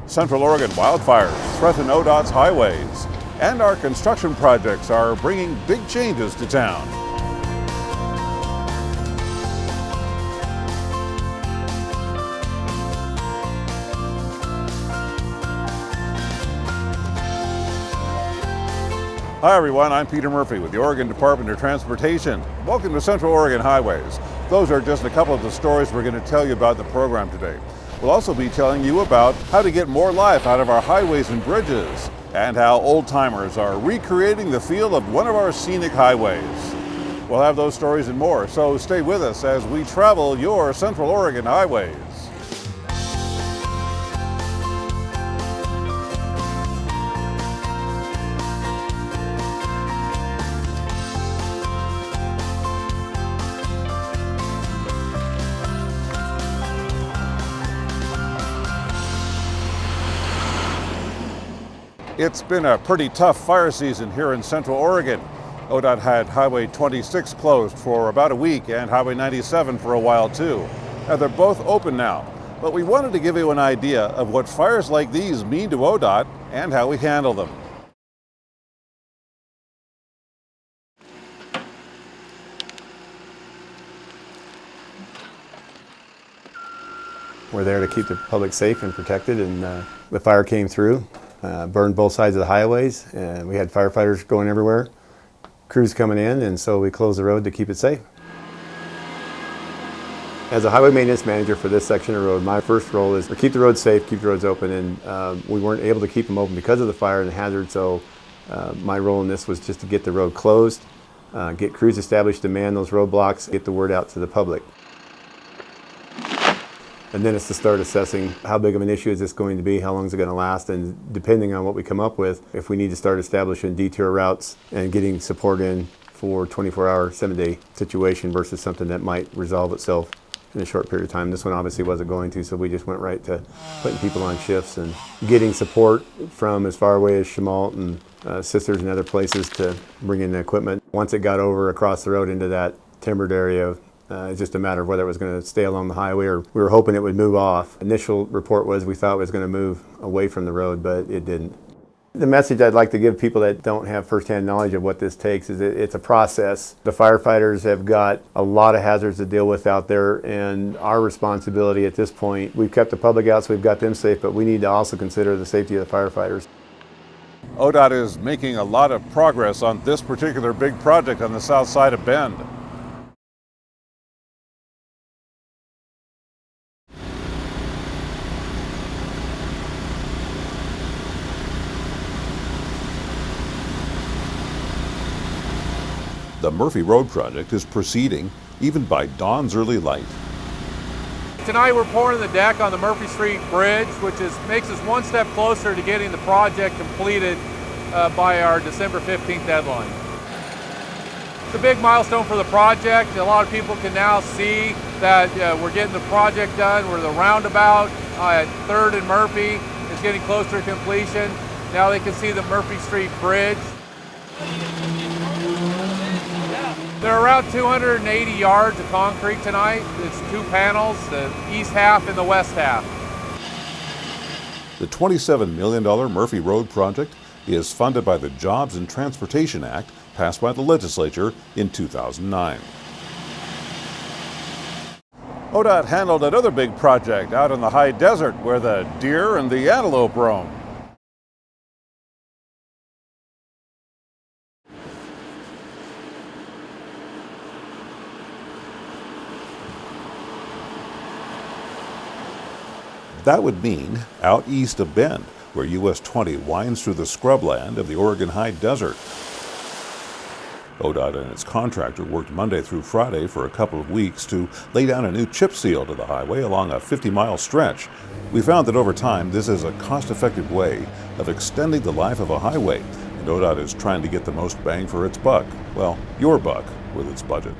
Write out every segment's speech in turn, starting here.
Central Oregon wildfires threaten ODOT's highways, and our construction projects are bringing big changes to town. Hi everyone, I'm Peter Murphy with the Oregon Department of Transportation. Welcome to Central Oregon Highways. Those are just a couple of the stories we're going to tell you about the program today. We'll also be telling you about how to get more life out of our highways and bridges, and how old-timers are recreating the feel of one of our scenic highways. We'll have those stories and more, so stay with us as we travel your Central Oregon highways. It's been a pretty tough fire season here in Central Oregon. ODOT had Highway 26 closed for about a week and Highway 97 for a while too. Now they're both open now, but we wanted to give you an idea of what fires like these mean to ODOT and how we handle them. We're there to keep the public safe and protected, and the fire came through. Burned both sides of the highways, and we had firefighters going everywhere, crews coming in, and so we closed the road to keep it safe. As a highway maintenance manager for this section of road, my first role is to keep the roads safe, keep the roads open, and we weren't able to keep them open because of the fire and the hazard, so my role in this was just to get the road closed, get crews established to man those roadblocks, get the word out to the public. And then it's to start assessing how big of an issue is this going to be, how long is it going to last, and depending on what we come up with, if we need to start establishing detour routes and getting support in for 24-hour, 7-day situation versus something that might resolve itself in a short period of time. This one obviously wasn't going to, so we just went right to putting people on shifts and getting support from as far away as Chemalt and Sisters and other places to bring in the equipment. Once it got over across the road into that timbered area, it's just a matter of whether it was going to stay along the highway or we were hoping it would move off. Initial report was we thought it was going to move away from the road, but it didn't. The message I'd like to give people that don't have firsthand knowledge of what this takes is it's a process. The firefighters have got a lot of hazards to deal with out there, and our responsibility at this point, we've kept the public out so we've got them safe, but we need to also consider the safety of the firefighters. ODOT is making a lot of progress on this particular big project on the south side of Bend. The Murphy Road project is proceeding even by dawn's early light. Tonight we're pouring the deck on the Murphy Street Bridge, which makes us one step closer to getting the project completed by our December 15th deadline. It's a big milestone for the project. A lot of people can now see that we're getting the project done. We're the roundabout at 3rd and Murphy is getting closer to completion. Now they can see the Murphy Street Bridge. There are around 280 yards of concrete tonight. It's 2 panels, the east half and the west half. The $27 million Murphy Road project is funded by the Jobs and Transportation Act passed by the legislature in 2009. ODOT handled another big project out in the high desert where the deer and the antelope roam. That would mean out east of Bend, where US 20 winds through the scrubland of the Oregon High Desert. ODOT and its contractor worked Monday through Friday for a couple of weeks to lay down a new chip seal to the highway along a 50-mile stretch. We found that over time, this is a cost-effective way of extending the life of a highway, and ODOT is trying to get the most bang for its buck. Well, your buck with its budget.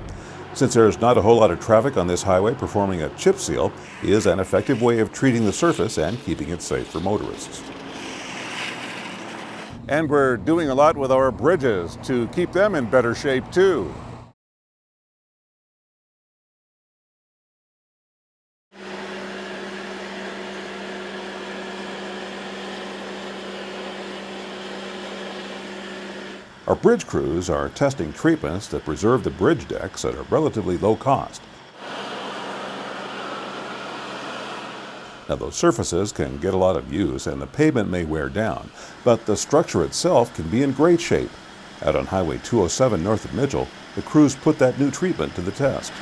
Since there's not a whole lot of traffic on this highway, performing a chip seal is an effective way of treating the surface and keeping it safe for motorists. And we're doing a lot with our bridges to keep them in better shape too. Our bridge crews are testing treatments that preserve the bridge decks at a relatively low cost. Now, those surfaces can get a lot of use and the pavement may wear down, but the structure itself can be in great shape. Out on Highway 207 north of Mitchell, the crews put that new treatment to the test.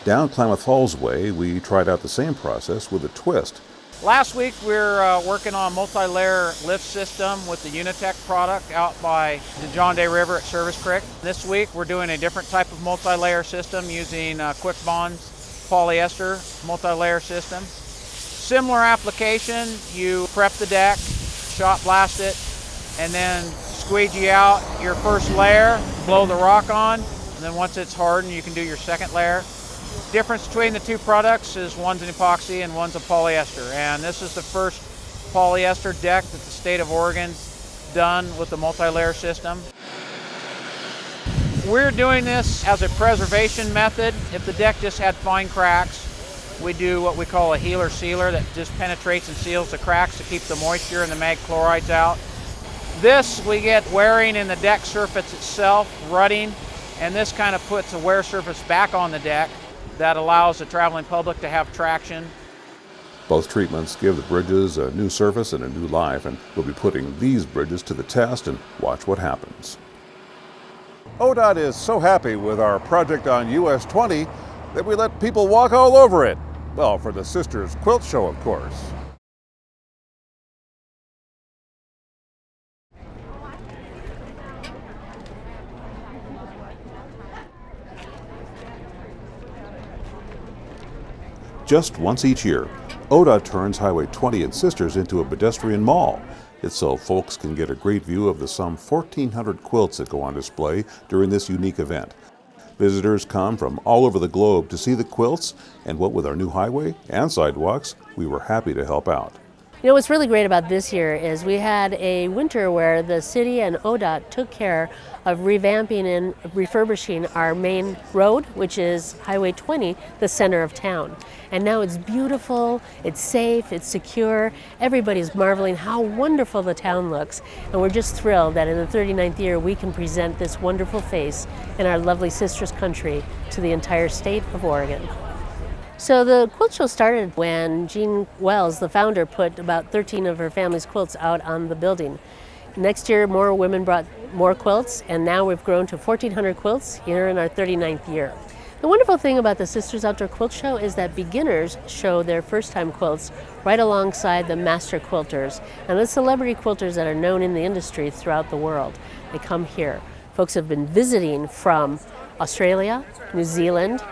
Down Klamath Falls Way, we tried out the same process with a twist. Last week we were working on a multi-layer lift system with the Unitech product out by the John Day River at Service Creek. This week we're doing a different type of multi-layer system using Quick Bond's polyester multi-layer system. Similar application, you prep the deck, shot blast it, and then squeegee out your first layer, blow the rock on, and then once it's hardened you can do your second layer. Difference between the two products is one's an epoxy and one's a polyester, and this is the first polyester deck that the state of Oregon's done with the multi-layer system. We're doing this as a preservation method. If the deck just had fine cracks, we do what we call a healer sealer that just penetrates and seals the cracks to keep the moisture and the mag chlorides out. This we get wearing in the deck surface itself, rutting, and this kind of puts a wear surface back on the deck that allows the traveling public to have traction. Both treatments give the bridges a new surface and a new life, and we'll be putting these bridges to the test and watch what happens. ODOT is so happy with our project on US 20 that we let people walk all over it. Well, for the Sisters Quilt Show, of course. Just once each year, ODOT turns Highway 20 and Sisters into a pedestrian mall. It's so folks can get a great view of the some 1,400 quilts that go on display during this unique event. Visitors come from all over the globe to see the quilts, and what with our new highway and sidewalks, we were happy to help out. You know, what's really great about this year is we had a winter where the city and ODOT took care of revamping and refurbishing our main road, which is Highway 20, the center of town. And now it's beautiful, it's safe, it's secure. Everybody's marveling how wonderful the town looks. And we're just thrilled that in the 39th year we can present this wonderful face in our lovely Sisters country to the entire state of Oregon. So the quilt show started when Jean Wells, the founder, put about 13 of her family's quilts out on the building. Next year, more women brought more quilts, and now we've grown to 1,400 quilts here in our 39th year. The wonderful thing about the Sisters Outdoor Quilt Show is that beginners show their first-time quilts right alongside the master quilters and the celebrity quilters that are known in the industry throughout the world. They come here. Folks have been visiting from Australia, New Zealand,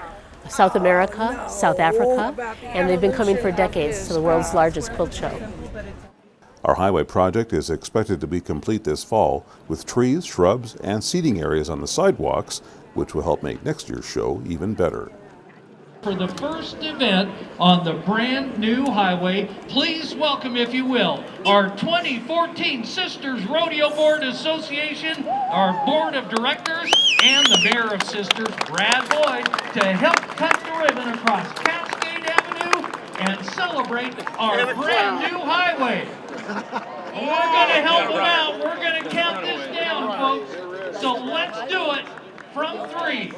South America, South Africa, and they've been coming for decades to the world's largest quilt show. Our highway project is expected to be complete this fall with trees, shrubs, and seating areas on the sidewalks, which will help make next year's show even better. For the first event on the brand new highway, please welcome, if you will, our 2014 Sisters Rodeo Board Association, our board of directors, and the mayor of Sisters, Brad Boyd, to help cut the ribbon across Cascade Avenue and celebrate our brand new highway. We're going to help them out. We're going to count this down, folks. So let's do it from 3.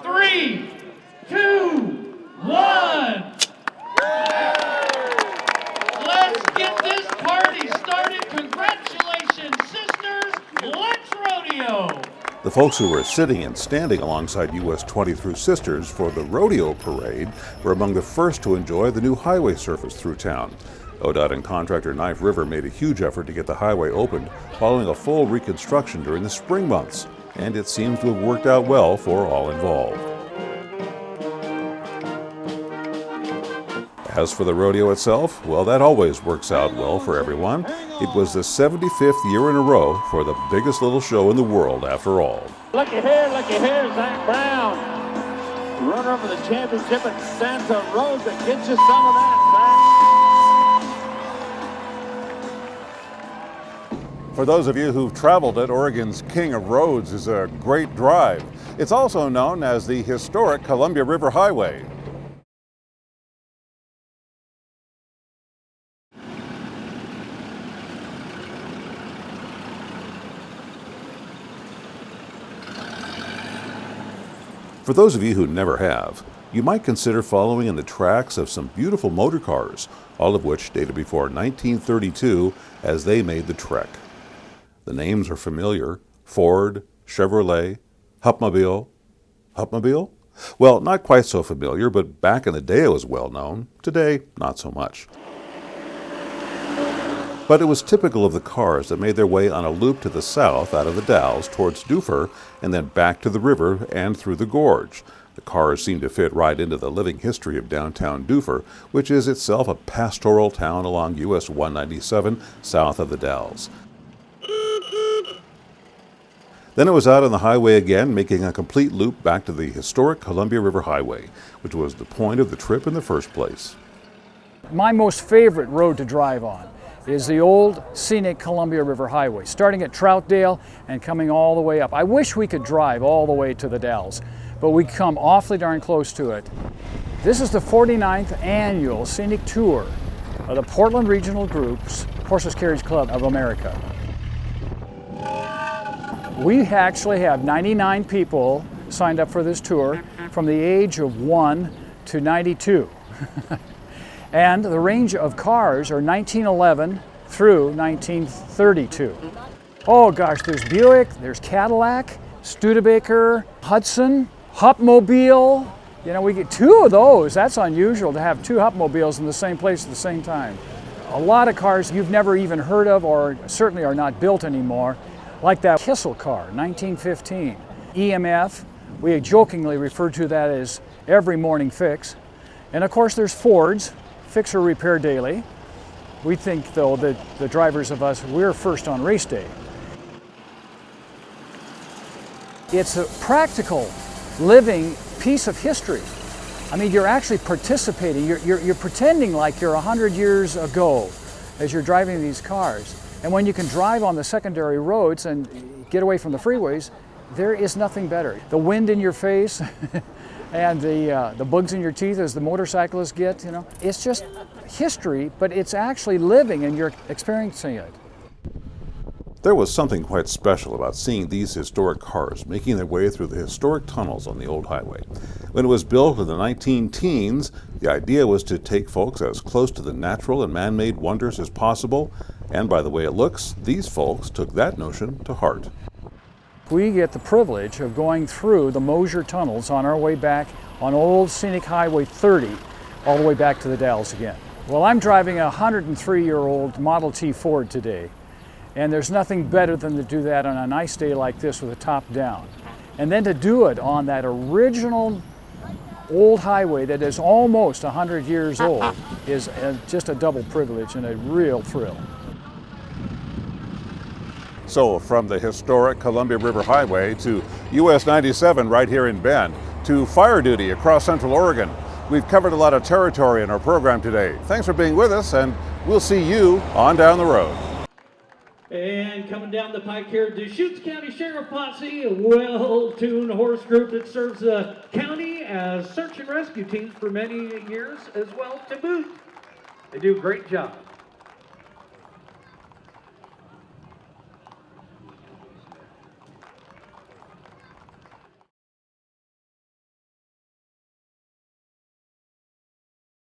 3, 2, 1. Let's get this party started. Congratulations, Sisters. Let's rodeo. The folks who were sitting and standing alongside US 20 through Sisters for the rodeo parade were among the first to enjoy the new highway surface through town. ODOT and contractor Knife River made a huge effort to get the highway opened following a full reconstruction during the spring months, and it seems to have worked out well for all involved. As for the rodeo itself, well, that always works out well for everyone. It was the 75th year in a row for the biggest little show in the world, after all. Looky here, Zach Brown. Runner-up for the championship at Santa Rosa. Get you some of that, Zach. For those of you who've traveled it, Oregon's King of Roads is a great drive. It's also known as the historic Columbia River Highway. For those of you who never have, you might consider following in the tracks of some beautiful motor cars, all of which dated before 1932 as they made the trek. The names are familiar: Ford, Chevrolet, Hupmobile. Hupmobile? Well, not quite so familiar, but back in the day it was well known. Today, not so much. But it was typical of the cars that made their way on a loop to the south out of the Dalles towards Dufur and then back to the river and through the gorge. The cars seem to fit right into the living history of downtown Dufur, which is itself a pastoral town along US 197 south of the Dalles. Then it was out on the highway again, making a complete loop back to the historic Columbia River Highway, which was the point of the trip in the first place. My most favorite road to drive on is the old scenic Columbia River Highway, starting at Troutdale and coming all the way up. I wish we could drive all the way to the Dalles, but we come awfully darn close to it. This is the 49th annual scenic tour of the Portland Regional Group's Horseless Carriage Club of America. We actually have 99 people signed up for this tour from the age of 1 to 92. And the range of cars are 1911 through 1932. Oh gosh, there's Buick, there's Cadillac, Studebaker, Hudson, Hupmobile. You know, we get 2 of those. That's unusual to have 2 Hupmobiles in the same place at the same time. A lot of cars you've never even heard of or certainly are not built anymore, like that Kissel car, 1915. EMF, we jokingly refer to that as every morning fix. And of course there's Fords, fix or repair daily. We think though that the drivers of us, we're first on race day. It's a practical, living piece of history. I mean, you're actually participating, you're pretending like you're 100 years ago as you're driving these cars. And when you can drive on the secondary roads and get away from the freeways, there is nothing better. The wind in your face and the bugs in your teeth as the motorcyclists get, you know. It's just history, but it's actually living and you're experiencing it. There was something quite special about seeing these historic cars making their way through the historic tunnels on the old highway. When it was built in the 19-teens, the idea was to take folks as close to the natural and man-made wonders as possible, and by the way it looks, these folks took that notion to heart. We get the privilege of going through the Mosier tunnels on our way back on old scenic Highway 30, all the way back to the Dalles again. Well, I'm driving a 103-year-old Model T Ford today. And there's nothing better than to do that on a nice day like this with the top down. And then to do it on that original old highway that is almost 100 years old is just a double privilege and a real thrill. So from the historic Columbia River Highway to US 97 right here in Bend, to fire duty across Central Oregon, we've covered a lot of territory in our program today. Thanks for being with us, and we'll see you on down the road. And coming down the pike here, Deschutes County Sheriff Posse, a well-tuned horse group that serves the county as search and rescue teams for many years as well to boot. They do a great job.